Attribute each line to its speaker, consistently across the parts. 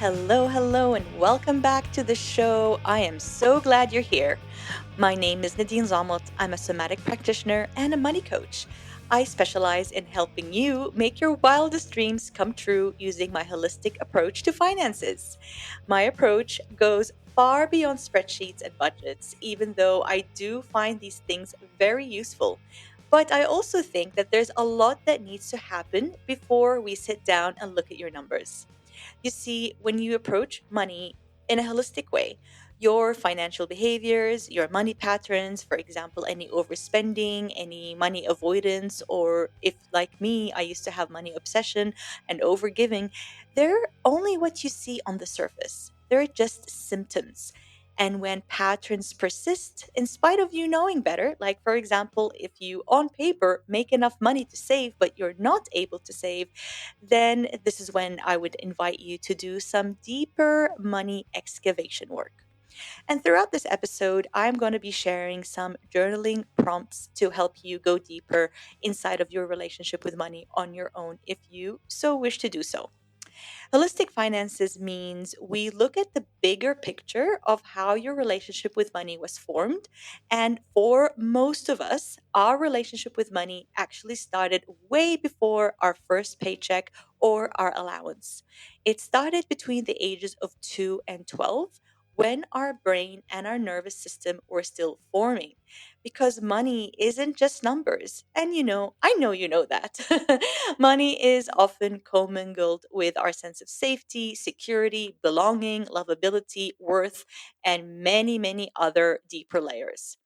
Speaker 1: Hello, hello, and welcome back to the show. I am so glad you're here. My name is Nadine Zalmot. I'm a somatic practitioner and a money coach. I specialize in helping you make your wildest dreams come true using my holistic approach to finances. My approach goes far beyond spreadsheets and budgets, even though I do find these things very useful. But I also think that there's a lot that needs to happen before we sit down and look at your numbers. You see, when you approach money in a holistic way, your financial behaviors, your money patterns, for example, any overspending, any money avoidance, or if, like me, I used to have money obsession and overgiving, they're only what you see on the surface. They're just symptoms. And when patterns persist, in spite of you knowing better, like for example, if you on paper make enough money to save, but you're not able to save, then this is when I would invite you to do some deeper money excavation work. And throughout this episode, I'm going to be sharing some journaling prompts to help you go deeper inside of your relationship with money on your own if you so wish to do so. Holistic finances means we look at the bigger picture of how your relationship with money was formed. And for most of us, our relationship with money actually started way before our first paycheck or our allowance. It started between the ages of 2 and 12 when our brain and our nervous system were still forming. Because money isn't just numbers. And I know you know that. Money is often commingled with our sense of safety, security, belonging, lovability, worth, and many, many other deeper layers.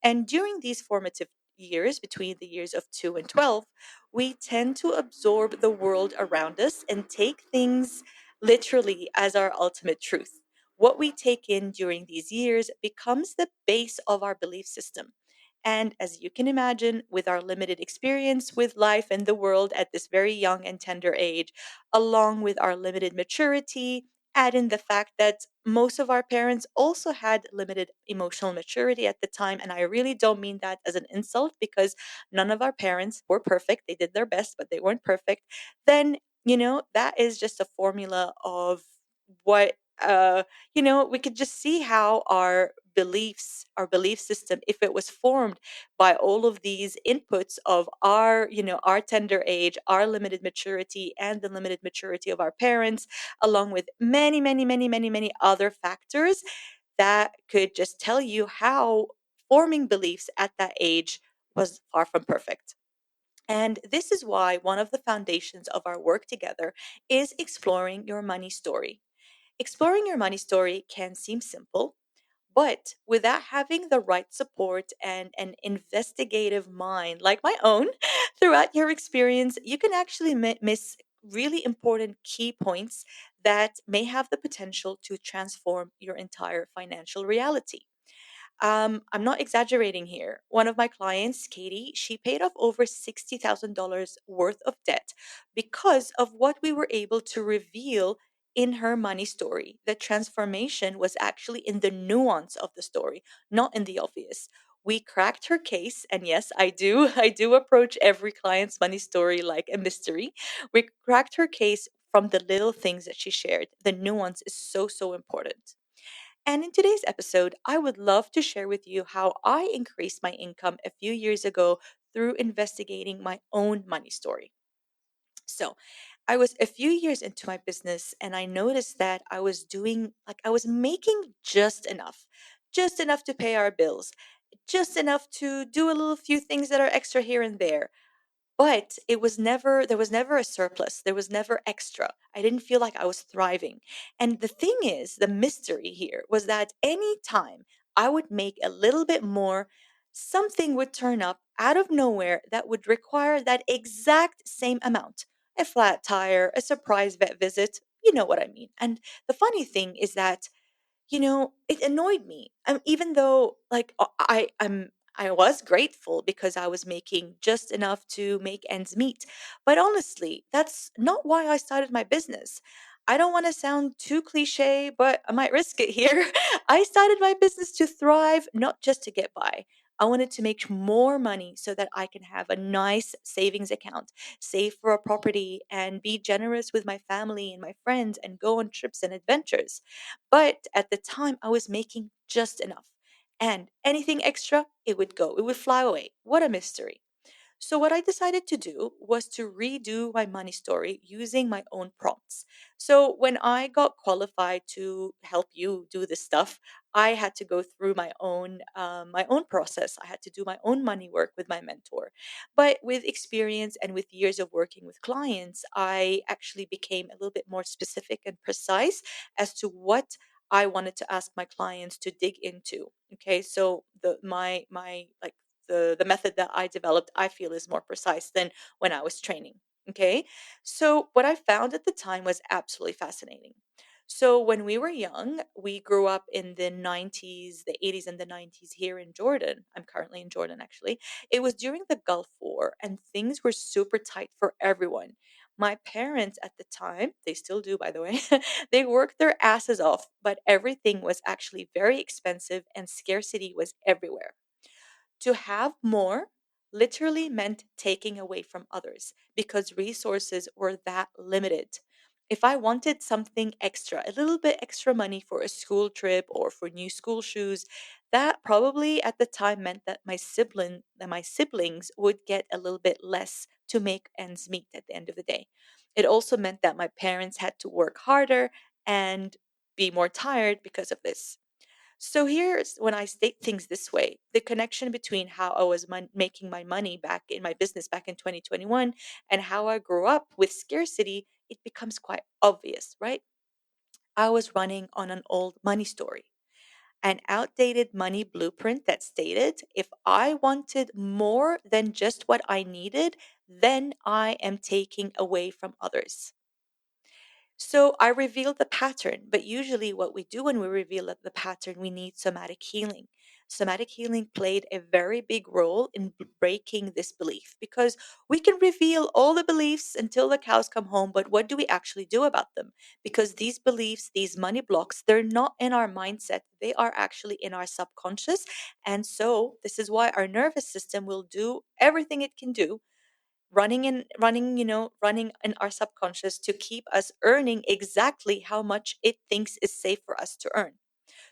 Speaker 1: And during these formative years, between the years of 2 and 12, we tend to absorb the world around us and take things literally as our ultimate truth. What we take in during these years becomes the base of our belief system. And as you can imagine, with our limited experience with life and the world at this very young and tender age, along with our limited maturity, add in the fact that most of our parents also had limited emotional maturity at the time. And I really don't mean that as an insult because none of our parents were perfect. They did their best, but they weren't perfect. Then, that is just a formula of what we could just see how our beliefs, our belief system, if it was formed by all of these inputs of our tender age, our limited maturity, and the limited maturity of our parents, along with many, many, many, many, many other factors that could just tell you how forming beliefs at that age was far from perfect. And this is why one of the foundations of our work together is exploring your money story. Exploring your money story can seem simple, but without having the right support and an investigative mind like my own throughout your experience, you can actually miss really important key points that may have the potential to transform your entire financial reality. I'm not exaggerating here. One of my clients, Katie, she paid off over $60,000 worth of debt because of what we were able to reveal in her money story. The transformation was actually in the nuance of the story, not in the obvious. We cracked her case, and yes, I do. I do approach every client's money story like a mystery. We cracked her case from the little things that she shared. The nuance is so, so important. And in today's episode, I would love to share with you how I increased my income a few years ago through investigating my own money story. So, I was a few years into my business and I noticed that I was doing like I was making just enough to pay our bills, just enough to do a little few things that are extra here and there. But there was never a surplus. There was never extra. I didn't feel like I was thriving. And the thing is, the mystery here was that any time I would make a little bit more, something would turn up out of nowhere that would require that exact same amount. A flat tire, a surprise vet visit, you know what I mean. And the funny thing is that it annoyed me. Even though like I was grateful because I was making just enough to make ends meet. But honestly, that's not why I started my business. I don't want to sound too cliche, but I might risk it here. I started my business to thrive, not just to get by. I wanted to make more money so that I can have a nice savings account, save for a property, and be generous with my family and my friends and go on trips and adventures. But at the time, I was making just enough. And anything extra, it would go, it would fly away. What a mystery. So, what I decided to do was to redo my money story using my own prompts. So, when I got qualified to help you do this stuff, I had to go through my own process. I had to do my own money work with my mentor. But with experience and with years of working with clients, I actually became a little bit more specific and precise as to what I wanted to ask my clients to dig into. Okay, so my like the method that I developed, I feel is more precise than when I was training. Okay. So what I found at the time was absolutely fascinating. So when we were young, we grew up in the 90s, the 80s and the 90s here in Jordan. I'm currently in Jordan actually. It was during the Gulf War and things were super tight for everyone. My parents at the time, they still do by the way, they worked their asses off, but everything was actually very expensive and scarcity was everywhere. To have more literally meant taking away from others because resources were that limited. If I wanted something extra, a little bit extra money for a school trip or for new school shoes, that probably at the time meant that my siblings would get a little bit less to make ends meet at the end of the day. It also meant that my parents had to work harder and be more tired because of this. So here's when I state things this way, the connection between how I was making my money back in my business back in 2021 and how I grew up with scarcity, it becomes quite obvious, right? I was running on an old money story, an outdated money blueprint that stated if I wanted more than just what I needed, then I am taking away from others. So I revealed the pattern, but usually what we do when we reveal the pattern, we need somatic healing. Somatic healing played a very big role in breaking this belief because we can reveal all the beliefs until the cows come home, but what do we actually do about them? Because these beliefs, these money blocks, they're not in our mindset, they are actually in our subconscious. And so this is why our nervous system will do everything it can do running in our subconscious to keep us earning exactly how much it thinks is safe for us to earn.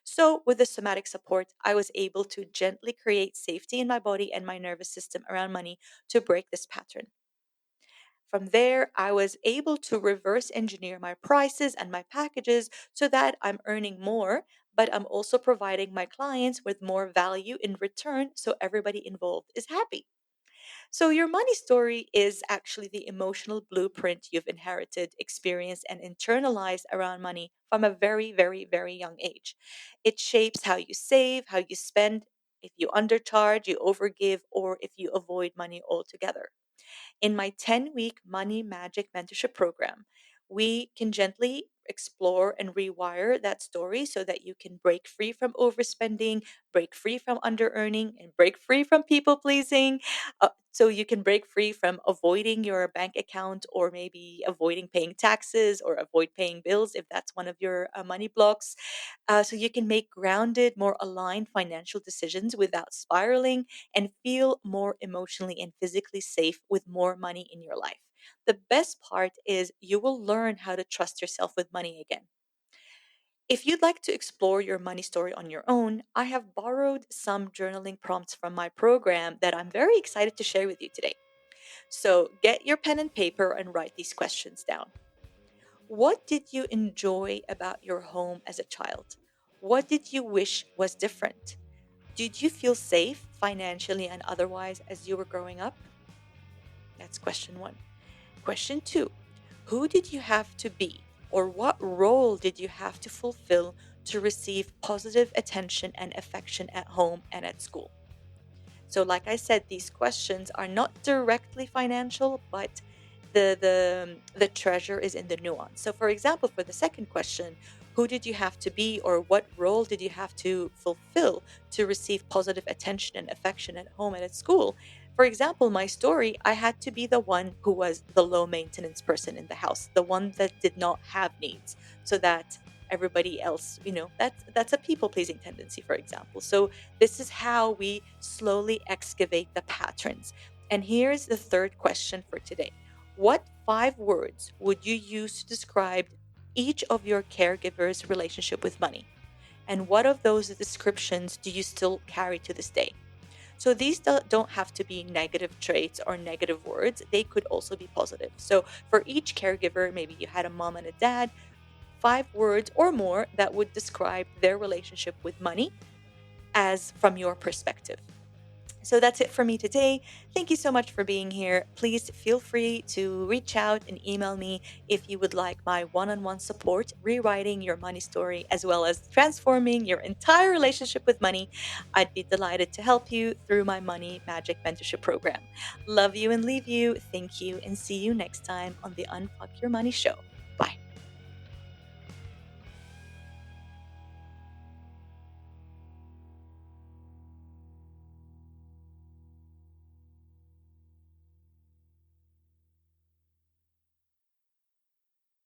Speaker 1: So with the somatic support, I was able to gently create safety in my body and my nervous system around money to break this pattern. From there, I was able to reverse engineer my prices and my packages so that I'm earning more, but I'm also providing my clients with more value in return so everybody involved is happy. So, your money story is actually the emotional blueprint you've inherited, experienced, and internalized around money from a very, very, very young age. It shapes how you save, how you spend, if you undercharge, you overgive, or if you avoid money altogether. In my 10-week Money Magic Mentorship Program, we can gently explore and rewire that story so that you can break free from overspending, break free from under earning, and break free from people pleasing. So you can break free from avoiding your bank account or maybe avoiding paying taxes or avoid paying bills if that's one of your money blocks. So you can make grounded, more aligned financial decisions without spiraling and feel more emotionally and physically safe with more money in your life. The best part is you will learn how to trust yourself with money again. If you'd like to explore your money story on your own, I have borrowed some journaling prompts from my program that I'm very excited to share with you today. So get your pen and paper and write these questions down. What did you enjoy about your home as a child? What did you wish was different? Did you feel safe financially and otherwise as you were growing up? That's question one. Question two, who did you have to be or what role did you have to fulfill to receive positive attention and affection at home and at school? So, like I said, these questions are not directly financial, but the treasure is in the nuance. So, for example, for the second question, who did you have to be, or what role did you have to fulfill to receive positive attention and affection at home and at school? For example, my story, I had to be the one who was the low maintenance person in the house, the one that did not have needs, so that everybody else. That's a people pleasing tendency, for example. So this is how we slowly excavate the patterns. And here's the third question for today. What 5 words would you use to describe each of your caregivers' relationship with money? And what of those descriptions do you still carry to this day? So these don't have to be negative traits or negative words. They could also be positive. So for each caregiver, maybe you had a mom and a dad, 5 words or more that would describe their relationship with money as from your perspective. So that's it for me today. Thank you so much for being here. Please feel free to reach out and email me if you would like my one on one support, rewriting your money story, as well as transforming your entire relationship with money. I'd be delighted to help you through my Money Magic Mentorship Program. Love you and leave you. Thank you, and see you next time on the Unfuck Your Money Show.